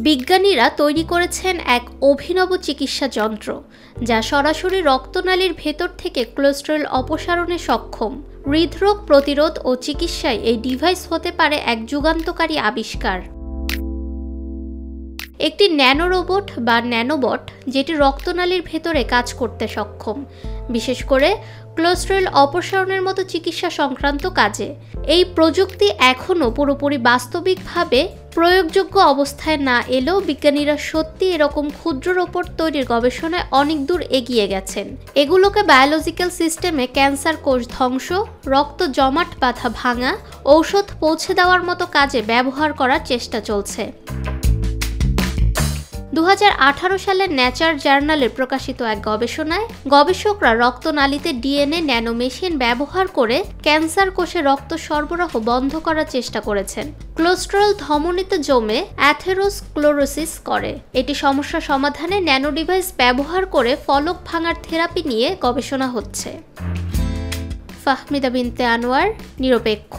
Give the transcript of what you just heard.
বিজ্ঞানীরা তৈরি করেছেন এক অভিনব চিকিৎসা যন্ত্র, যা সরাসরি রক্তনালীর ভেতর থেকে কোলেস্টেরল অপসারণে সক্ষম। হৃদরোগ প্রতিরোধ ও চিকিৎসায় এই ডিভাইস হতে পারে এক যুগান্তকারী আবিষ্কার। একটি ন্যানো রোবট বা ন্যানোবট, যেটি রক্তনালীর ভেতরে কাজ করতে সক্ষম, বিশেষ করে কোলেস্টেরল অপসারণের মতো চিকিৎসা সংক্রান্ত কাজে। এই প্রযুক্তি এখনও পুরোপুরি বাস্তবিকভাবে প্রয়োগযোগ্য অবস্থায় না এলেও বিজ্ঞানীরা সত্যি এরকম ক্ষুদ্র রোবট তৈরির গবেষণায় অনেক দূর এগিয়ে গেছেন। এগুলোকে বায়োলজিক্যাল সিস্টেমে ক্যান্সার কোষ ধ্বংস, রক্ত জমাট বাঁধা ভাঙা, ঔষধ পৌঁছে দেওয়ার মতো কাজে ব্যবহার করার চেষ্টা চলছে। 2018 সালের নেচার জার্নালে প্রকাশিত এক গবেষণায় গবেষকরা রক্তনালীতে ডিএনএ ন্যানো মেশিন ব্যবহার করে ক্যান্সার কোষে রক্ত সরবরাহ বন্ধ করার চেষ্টা করেছেন। কোলেস্টেরল ধমনীতে জমে অ্যাথেরোস্ক্লেরোসিস করে। এটি সমস্যা সমাধানে ন্যানো ডিভাইস ব্যবহার করে ফলক ভাঙার থেরাপি নিয়ে গবেষণা হচ্ছে। ফাহমিদা বিনতে আনোয়ার, নিরপেক্ষ।